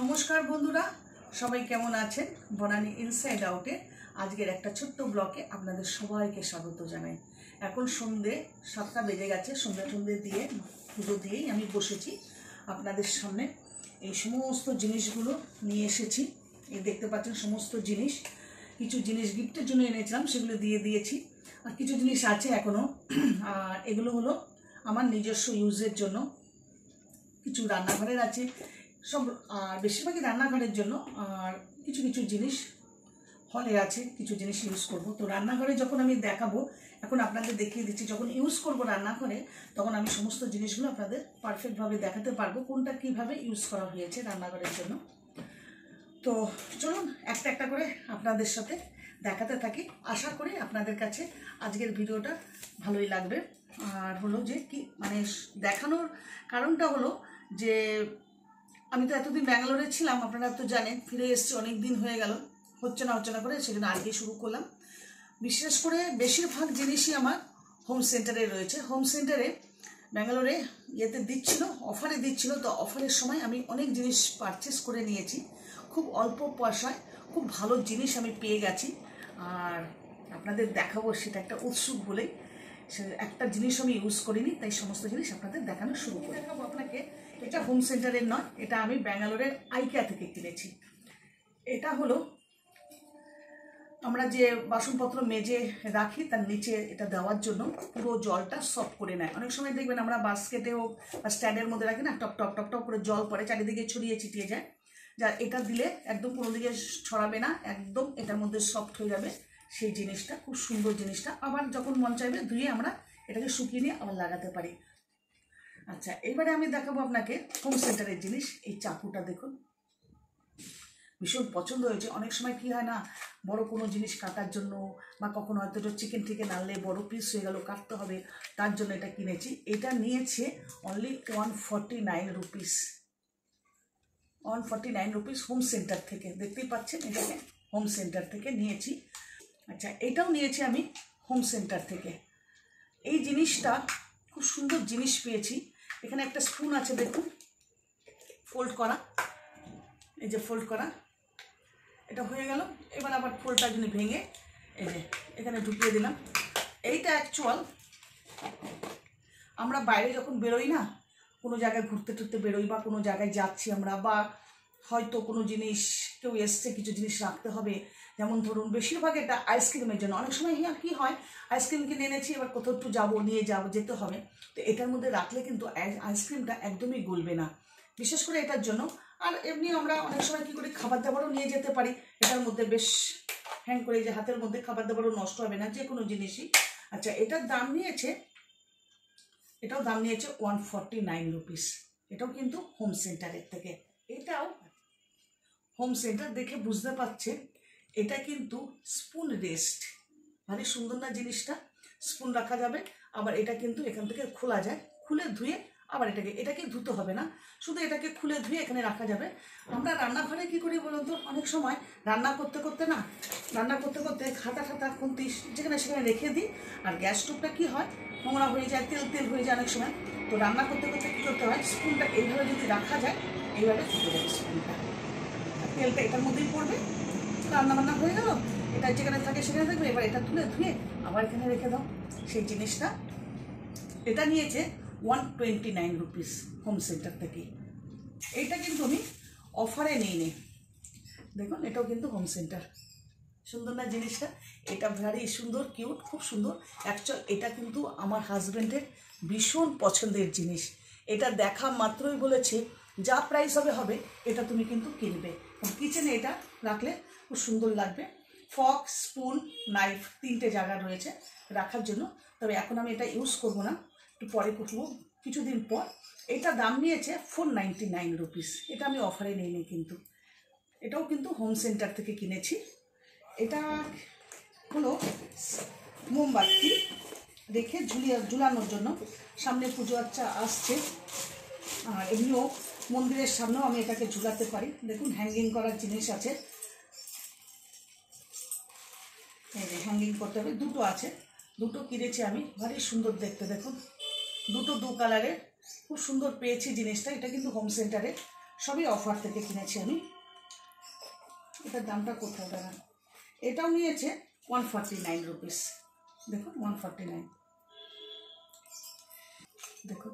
নমস্কার বন্ধুরা, সবাই কেমন আছেন? বনানী ইনসাইড আউটে আজকের একটা ছোট্ট ব্লগে আপনাদের সবাইকে স্বাগত জানাই। এখন সন্ধে 7টা বেজে গেছে। সন্ধে দিয়ে পুজো দিয়েই আমি বসেছি আপনাদের সামনে। এই সমস্ত জিনিসগুলো নিয়ে এসেছি। এই দেখতে পাচ্ছেন সমস্ত জিনিস। কিছু জিনিস গিফটের জন্য এনেছিলাম, সেগুলো দিয়ে দিয়েছি। আর কিছু জিনিস আছে এখনও। আর এগুলো হলো আমার নিজস্ব ইউজের জন্য। কিছু রান্নাঘরের আছে সব, আর বেশিরভাগই রান্নাঘরের জন্য। আর কিছু কিছু জিনিস হলে আছে, কিছু জিনিস ইউজ করব। তো রান্নাঘরে যখন আমি দেখাবো, এখন আপনাদের দেখিয়ে দিচ্ছি, যখন ইউজ করব রান্নাঘরে তখন আমি সমস্ত জিনিসগুলো আপনাদের পারফেক্টভাবে দেখাতে পারবো কোনটা কিভাবে ইউজ করা হয়েছে রান্নাঘরের জন্য। তো চলুন একটা একটা করে আপনাদের সাথে দেখাতে থাকি। আশা করি আপনাদের কাছে আজকের ভিডিওটা ভালোই লাগবে। আর হলো যে কি মানে দেখানোর কারণটা হলো যে আমি তো এতদিন ব্যাঙ্গালোরে ছিলাম, আপনারা তো জানেন। ফিরে এসেছি, অনেক দিন হয়ে গেল, হচ্ছে না করে, সেজন্য আজকে শুরু করলাম। বিশেষ করে বেশিরভাগ জিনিসই আমার হোম সেন্টারে রয়েছে। হোম সেন্টারে ব্যাঙ্গালোরে ইয়েতে দিচ্ছিল, অফারে দিচ্ছিল। তো অফারের সময় আমি অনেক জিনিস পারচেস করে নিয়েছি। খুব অল্প পয়সায় খুব ভালো জিনিস আমি পেয়ে গেছি। আর আপনাদের দেখাবো, সেটা একটা উৎসুক বলেই একটা জিনিস আমি ইউজ করিনি, তাই সমস্ত জিনিস আপনাদের দেখানো শুরু করে দেখাবো আপনাকে। এটা হোম সেন্টারের নয়, এটা আমি ব্যাঙ্গালোরের আইকিয়া থেকে কিনেছি। এটা হলো আমরা যে বাসনপত্র মেজে রাখি তার নিচে এটা দেওয়ার জন্য, পুরো জলটা সফট করে নেয়। অনেক সময় দেখবেন আমরা বাস্কেটে হোক বা স্ট্যান্ডের মধ্যে রাখি না, টপ টপ টপ টপ করে জল পড়ে, চারিদিকে ছড়িয়ে ছিটিয়ে যায়। যা এটা দিলে একদম কোনো দিকে ছড়াবে না, একদম এটার মধ্যে সফট হয়ে যাবে। সেই জিনিসটা খুব সুন্দর জিনিসটা। আবার যখন মন চাইবে ধুয়ে আমরা এটাকে শুকিয়ে নিয়ে আবার লাগাতে পারি। আচ্ছা, এবারে আমি দেখাবো আপনাকে হোম সেন্টারের জিনিস। এই চাকুটা দেখুন, ভীষণ পছন্দ হয়েছে। অনেক সময় কি হয় না, বড় কোনো জিনিস কাটার জন্য বা কখনো হয়তো চিকেন টিকেন আনলে বড় পিস হয়ে গেল, কাটতে হবে, তার জন্য এটা কিনেছি। এটা নিয়েছে only 149 rupees. 149 rupees home centre থেকে, দেখতেই পাচ্ছেন এটাকে হোম সেন্টার থেকে নিয়েছি। আচ্ছা, এটাও নিয়েছি আমি হোম সেন্টার থেকে। এই জিনিসটা খুব সুন্দর জিনিস পেয়েছি। এখানে একটা স্পুন আছে দেখুন, ফোল্ড করা। এই যে ফোল্ড করা, এটা হয়ে গেল। এবার আবার ফোল্ডটা যদি ভেঙে এই যে এখানে ঢুকিয়ে দিলাম। এইটা অ্যাকচুয়াল আমরা বাইরে যখন বেরোই না, কোনো জায়গায় ঘুরতে টুরতে বেরোই বা কোনো জায়গায় যাচ্ছি আমরা, বা হয়তো কোনো জিনিস কেউ এসছে, কিছু জিনিস রাখতে হবে, যেমন ধরুন বেশিরভাগ এটা আইসক্রিমের জন্য। অনেক সময় কি হয়, আইসক্রিম কিনে এনেছি, এবার কোথাও একটু যাবো, যেতে হবে, তো এটার মধ্যে রাখলে কিন্তু আইসক্রিমটা একদমই গলবে না, বিশেষ করে এটার জন্য। আর এমনি আমরা অনেক সময় কী করি, খাবার দাবারও নিয়ে যেতে পারি এটার মধ্যে, বেশ হ্যাং করে, যে হাতের মধ্যে খাবার দাবারও নষ্ট হবে না, যে কোনো জিনিসই। আচ্ছা, এটাও দাম নিয়েছে 149 রুপিস। এটাও কিন্তু হোম সেন্টারের থেকে। এটাও হোম সেন্টার, দেখে বুঝতে পারছেন এটা কিন্তু স্পুন রেস্ট। ভারী সুন্দর না জিনিসটা? স্পুন রাখা যাবে, আবার এটা কিন্তু এখান থেকে খোলা যায়, খুলে ধুয়ে আবার এটাকে ধুতে হবে না, শুধু এটাকে খুলে ধুয়ে এখানে রাখা যাবে। আমরা রান্নাঘরে কী করি বলুন তো, অনেক সময় রান্না করতে করতে খাতা খুন্তি যেখানে সেখানে রেখে দিই। আর গ্যাস স্টোভটা কী হয়, নোংরা হয়ে যায়, তেল হয়ে যায় অনেক সময়। তো রান্না করতে কী করতে হয়, স্পুনটা এইভাবে যদি রাখা যায়, এইভাবে থেকে যাবে স্পুনটা, তেলটা এটার মধ্যেই পড়বে, রান্নাবান্না হয়ে গেল, এটা যেখানে থাকে সেখানে থাকবে। এবার এটা তুলে ধুয়ে আবার এখানে রেখে দাও। সেই জিনিসটা এটা নিয়েছে 129 রুপিস হোম সেন্টার থেকে। এইটা কিন্তু আমি অফারে নিইনি, দেখুন এটাও কিন্তু হোম সেন্টার। সুন্দর না জিনিসটা? এটা ভারী সুন্দর, কিউট, খুব সুন্দর। অ্যাকচুয়াল এটা কিন্তু আমার হাজব্যান্ডের ভীষণ পছন্দের জিনিস। এটা দেখা মাত্রই বলেছে যা প্রাইস হবে এটা তুমি কিন্তু কিনবে। কিচেনে এটা রাখলে খুব সুন্দর লাগবে। ফক, স্পুন, নাইফ 3টে জায়গা রয়েছে রাখার জন্য। তবে এখন আমি এটা ইউজ করব না, একটু পরে করবো, কিছুদিন পর। এটা দাম নিয়েছে 499 রুপিস। এটা আমি অফারে নিইনি কিন্তু। এটাও কিন্তু হোম সেন্টার থেকে কিনেছি। এটা হলো মোমবাতি রেখে ঝুলানোর জন্য, সামনে পুজো আচ্ছা আসছে। আর এমনিও মন্দিরের সামনেও আমি এটাকে ঝুলাতে পারি। দেখুন হ্যাঙ্গিং করার জিনিস আছে, এই যে হ্যাঙ্গিং করতে হবে। দুটো আছে, দুটো কিনেছি আমি, ভারী সুন্দর দেখতে। দেখুন দুটো দু কালারের, খুব সুন্দর পেয়েছি জিনিসটা। এটা কিন্তু হোম সেন্টারে সবই অফার থেকে কিনেছি আমি। এটার দামটা কোথাও দাঁড়ান, এটাও নিয়েছে 149 রুপিস। দেখুন 149, দেখুন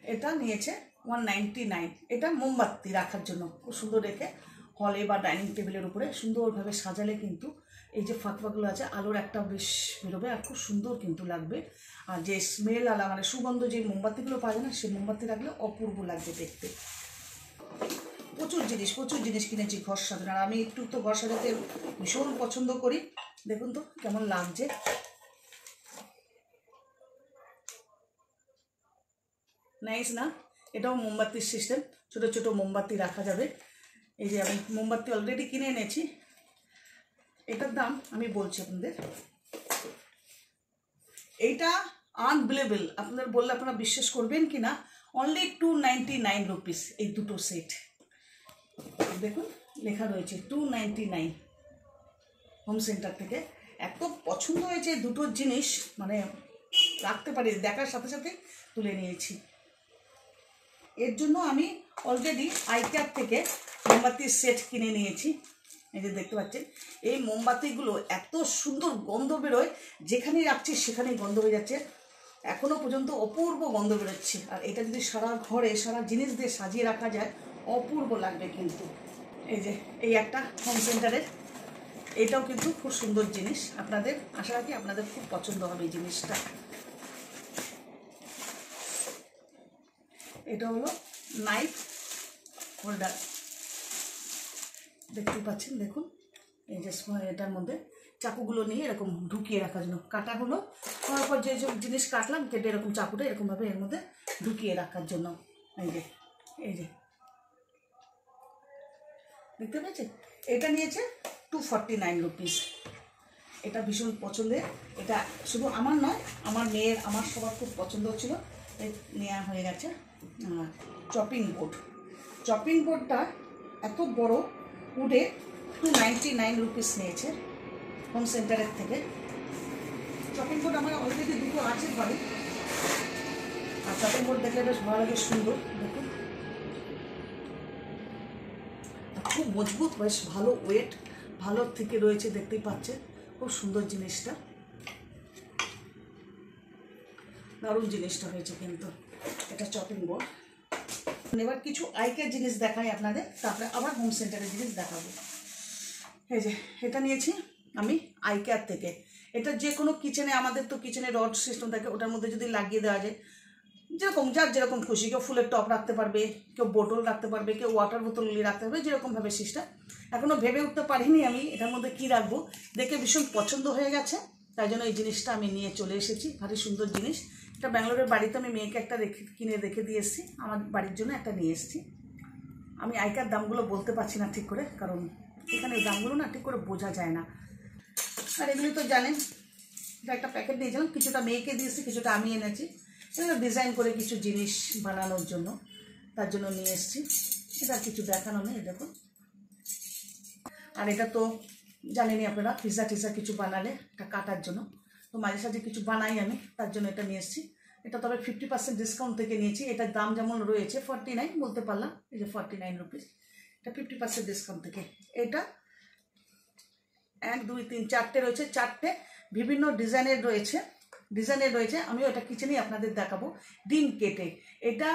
এটা নিয়েছে 199। এটা মোমবাতি রাখার জন্য খুব সুন্দর রেখে হলে বা ডাইনিং টেবিলের উপরে সুন্দরভাবে সাজালে কিন্তু এই যে ফাঁকগুলো আছে আলোর একটা বেশ বেরোবে আর খুব সুন্দর কিন্তু লাগবে। আর যে স্মেল আলা মানে সুগন্ধ যে মোমবাতিগুলো পাওয়া যায় না, সেই মোমবাতি রাখলে অপূর্ব লাগবে দেখতে। প্রচুর জিনিস কিনেছি ঘর সাজানোর। আর আমি একটু তো ঘর সাজাতে ভীষণ পছন্দ করি। দেখুন তো কেমন লাগছে, নাইস না? এটাও মোমবাতির সিস্টেম, ছোট ছোট মোমবাতি রাখা যাবে। এই যে আমি মোমবাতি অলরেডি কিনে এনেছি। এটার দাম আমি বলছি আপনাদের, এইটা আনবিলেবল, আপনাদের বললে আপনারা বিশ্বাস করবেন কি না, অনলি 299 রুপিস এই দুটো সেট। দেখুন লেখা রয়েছে 299 হোম সেন্টার থেকে। এত পছন্দ হয়েছে দুটো জিনিস, মানে রাখতে পারি, দেখার সাথে সাথে তুলে নিয়েছি। এর জন্য আমি অলরেডি আইক্যাপ থেকে মোমবাতির সেট কিনে নিয়েছি। এই যে দেখতে পাচ্ছেন এই মোমবাতিগুলো এত সুন্দর গন্ধ বেরোয়, যেখানেই রাখছি সেখানেই গন্ধ হয়ে যাচ্ছে, এখনও পর্যন্ত অপূর্ব গন্ধ বেরোচ্ছে। আর এটা যদি সারা ঘরে সারা জিনিস দিয়ে সাজিয়ে রাখা যায় অপূর্ব লাগবে কিন্তু। এই যে এই একটা হোম সেন্টারের, এটাও কিন্তু খুব সুন্দর জিনিস, আপনাদের আশা রাখি আপনাদের খুব পছন্দ হবে এই জিনিসটা। এটা হলো নাইফ হোল্ডার, দেখতে পাচ্ছেন। দেখুন এই যে এটার মধ্যে চাকুগুলো নিয়ে এরকম ঢুকিয়ে রাখার জন্য, কাটা হলো হওয়ার পর যে জিনিস কাটলাম কেটে এরকম চাকুটা এরকমভাবে এর মধ্যে ঢুকিয়ে রাখার জন্য। এই যে দেখতে পাচ্ছেন, এটা নিয়েছে 249 রুপিস। এটা ভীষণ পছন্দের, এটা শুধু আমার নয়, আমার মেয়ের, আমার সবার খুব পছন্দ হচ্ছিলো, নেওয়া হয়ে গেছে। চপিং বোর্ডটা এত বড় উডে 299 রুপিস নিয়েছে হোম সেন্টারের থেকে। চপিং বোর্ড আমার অলরেডি দুটো আছে ঘরে, আর চপিং বোর্ড দেখলে বেশ ভালো লাগে, সুন্দর। দেখুন খুব মজবুত, বেশ ভালো ওয়েট, ভালো থেকে রয়েছে, দেখতেই পাচ্ছেন খুব সুন্দর জিনিসটা, দারুণ জিনিসটা হয়েছে কিন্তু এটা চপিং বোর্ড। এবার কিছু আইকের জিনিস দেখাই আপনাদের, তারপরে আবার হোম সেন্টারের জিনিস দেখাবো। এই যে এটা নিয়েছি আমি আইকেয়ার থেকে। এটা যে কোনো কিচেনে, আমাদের তো কিচেনে রড সিস্টেম থাকে, ওটার মধ্যে যদি লাগিয়ে দেওয়া যায়, যেরকম যার যেরকম খুশি, কেউ ফুলের টপ রাখতে পারবে, কেউ বোতল রাখতে পারবে, কেউ ওয়াটার বোতল রাখতে পারবে, যেরকমভাবে সিস্টেম। এখনও ভেবে উঠতে পারিনি আমি এটার মধ্যে কী রাখবো, দেখে ভীষণ পছন্দ হয়ে গেছে, তাই জন্য এই জিনিসটা আমি নিয়ে চলে এসেছি। ভারী সুন্দর জিনিস এটা, ব্যাঙ্গালোরের বাড়িতে আমি মেয়েকে একটা কিনে রেখে দিয়ে এসেছি, আমার বাড়ির জন্য একটা নিয়ে এসেছি। আমি আইকার দামগুলো বলতে পারছি না ঠিক করে, কারণ এখানে দামগুলো না ঠিক করে বোঝা যায় না। আর এগুলি তো জানেন, এটা একটা প্যাকেট নিয়েছিলাম, কিছুটা মেয়েকে দিয়েছি, কিছুটা আমি এনেছি। এগুলো ডিজাইন করে কিছু জিনিস বানানোর জন্য, তার জন্য নিয়ে এসেছি। এটা কিছু দেখানো নেই, দেখুন। আর এটা তো জানেনই আপনারা, পিৎজা টিজা কিছু বানালে এটা কাটার জন্য, তো মাঝে সাঝে কিছু বানাই আমি, তার জন্য এটা নিয়ে এসেছি। এটা তবে 50% ডিসকাউন্ট থেকে নিয়েছি। এটার দাম যেমন রয়েছে 49 বলতে পারলাম, এই যে 49 রুপিস, এটা 50% ডিসকাউন্ট থেকে। এটা 1 2 3 4টে রয়েছে, 4টে বিভিন্ন ডিজাইনের রয়েছে। আমিও এটা কিচেনেই আপনাদের দেখাবো। ডিম কেটে, এটা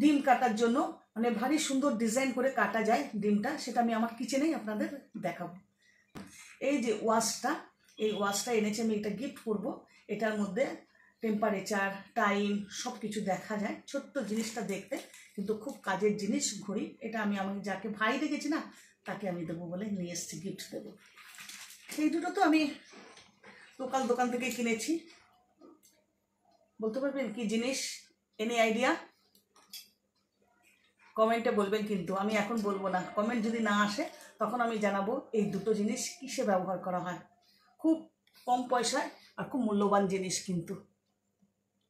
ডিম কাটার জন্য মানে ভারী সুন্দর ডিজাইন করে কাটা যায় ডিমটা, সেটা আমি আমার কিচেনেই আপনাদের দেখাবো। এই যে এই ওয়াচটা এনেছি আমি, এটা গিফট করবো। এটার মধ্যে টেম্পারেচার, টাইম সব কিছু দেখা যায়, ছোট্ট জিনিসটা দেখতে কিন্তু খুব কাজের জিনিস, ঘড়ি। এটা আমি যাকে ভাই রেখেছি না, তাকে আমি দেবো বলে নিয়ে এসেছি, গিফট দেবো। এই দুটো তো আমি লোকাল দোকান থেকে কিনেছি। বলতে পারবেন কি জিনিস, এনি আইডিয়া? কমেন্টে বলবেন, কিন্তু আমি এখন বলবো না। কমেন্ট যদি না আসে তখন আমি জানাবো এই দুটো জিনিস কিসে ব্যবহার করা হয়। খুব কম পয়সায় আর খুব মূল্যবান জিনিস কিন্তু।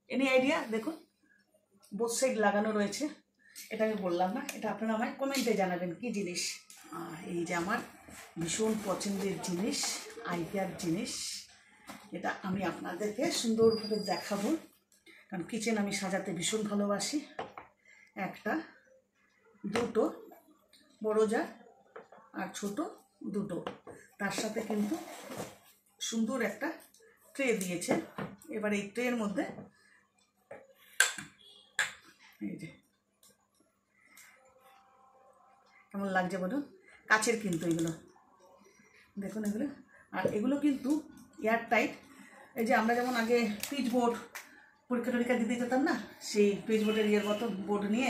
Any idea? দেখুন বোথ সাইড লাগানো রয়েছে, এটা আমি বললাম না, এটা আপনারা আমায় কমেন্টে জানাবেন কি জিনিস। এই যে আমার ভীষণ পছন্দের জিনিস, আইকিয়ার জিনিস, এটা আমি আপনাদেরকে সুন্দরভাবে দেখাবো। কারণ কিচেন আমি সাজাতে ভীষণ ভালোবাসি। একটা, দুটো বড় জার আর ছোট দুটো, তার সাথে কিন্তু সুন্দর একটা ট্রে দিয়েছে। এবার এই ট্রের মধ্যে এই যে কেমন লাগছে বলুন, কাচের কিন্তু এগুলো দেখুন এগুলো। আর এগুলো কিন্তু এয়ার টাইট। এই যে আমরা যেমন আগে পিচ বোর্ড পরীক্ষা টরীক্ষা দিতে যেতাম না, সেই পিচ বোর্ডের ইয়ের মতো বোর্ড নিয়ে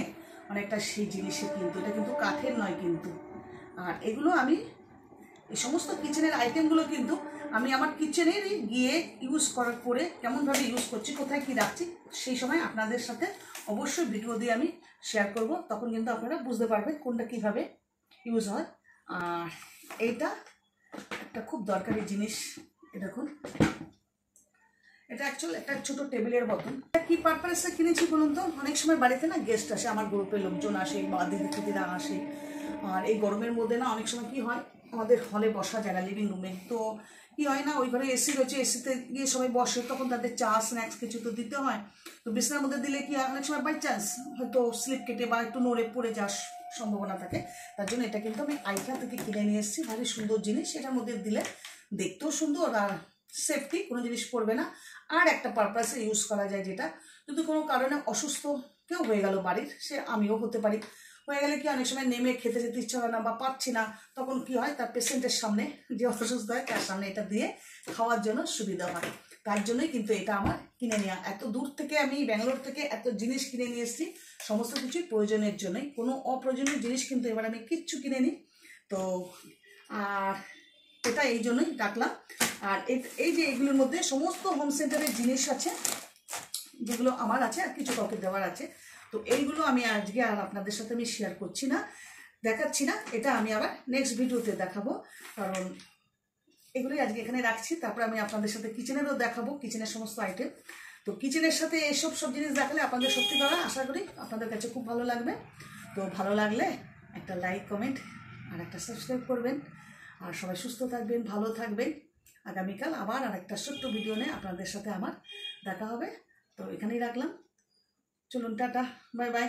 অনেকটা সেই জিনিসে কিন্তু, এটা কিন্তু কাঠের নয় কিন্তু। আর এগুলো আমি এই সমস্ত কিচেনের আইটেমগুলো কিন্তু আমি আমার কিচেনেরই গিয়ে ইউজ করার পরে কেমনভাবে ইউজ করছি, কোথায় কী রাখছি, সেই সময় আপনাদের সাথে অবশ্যই ভিডিও দিয়ে আমি শেয়ার করব। তখন কিন্তু আপনারা বুঝতে পারবেন কোনটা কীভাবে ইউজ হয়। আর এইটা একটা খুব দরকারি জিনিস। এ দেখুন, এটা অ্যাকচুয়ালি একটা ছোটো টেবিলের মতন। কী পারপাসে কিনেছি বলুন তো? অনেক সময় বাড়িতে না গেস্ট আসে, আমার গ্রুপের লোকজন আসে বা দিদিরা আসে। আর এই গরমের মধ্যে না অনেক সময় কী হয়, আমাদের হলে বসা যায় না, লিভিং রুমে। তো কী হয় না, ওই ঘরে এসি রয়েছে, এসিতে গিয়ে সবাই বসে, তখন তাদের চা স্ন্যাক্স কিছু তো দিতে হয়। তো বিছানার মধ্যে দিলে কি হয়, অনেক সময় বাই চান্স হয়তো স্লিপ কেটে বা একটু নড়ে পড়ে যাওয়ার সম্ভাবনা থাকে। তার জন্য এটা কিন্তু আমি আইকা থেকে কিনে নিয়ে এসেছি। ভারী সুন্দর জিনিস, এটার মধ্যে দিলে দেখতেও সুন্দর আর সেফটি, কোনো জিনিস পড়বে না। আর একটা পারপাসে ইউজ করা যায়, যেটা যদি কোনো কারণে অসুস্থ কেউ হয়ে গেল বাড়ির, সে আমিও হতে পারি, হয়ে গেলে কি অনেক সময় নেমে খেতে যেতে ইচ্ছা হয় না বা পাচ্ছি না, তখন কি হয়, তার পেশেন্টের সামনে যে অসুস্থ হয় তার সামনে এটা দিয়ে খাওয়ার জন্য সুবিধা হয়। তার জন্যই কিন্তু এটা আমার কিনে নেওয়া। এত দূর থেকে আমি ব্যাঙ্গালোর থেকে এত জিনিস কিনে নিয়ে এসেছি, সমস্ত কিছুই প্রয়োজনের জন্যই, কোনো অপ্রয়োজনীয় জিনিস কিন্তু এবার আমি কিচ্ছু কিনে নিই। তো আর এটা এই জন্যই রাখলাম। আর এই যে এগুলোর মধ্যে সমস্ত হোম সেন্টারের জিনিস আছে, যেগুলো আমার আছে আর কিছু কাউকে দেওয়ার আছে। তো এইগুলো আমি আজকে আর আপনাদের সাথে আমি শেয়ার করছি না, দেখাচ্ছি না, এটা আমি আবার নেক্সট ভিডিওতে দেখাবো। কারণ এগুলোই আজকে এখানে রাখছি, তারপরে আমি আপনাদের সাথে কিচেনেরও দেখাবো, কিচেনের সমস্ত আইটেম। তো কিচেনের সাথে এসব সব জিনিস দেখালে আপনাদের সত্যি কথা আশা করি আপনাদের কাছে খুব ভালো লাগবে। তো ভালো লাগলে একটা লাইক, কমেন্ট আর একটা সাবস্ক্রাইব করবেন। আর সবাই সুস্থ থাকবেন, ভালো থাকবেন। আগামীকাল আবার আর একটা ছোট্ট ভিডিও নিয়ে আপনাদের সাথে আমার দেখা হবে। তো এখানেই রাখলাম, চলুন টাটা, বাই বাই।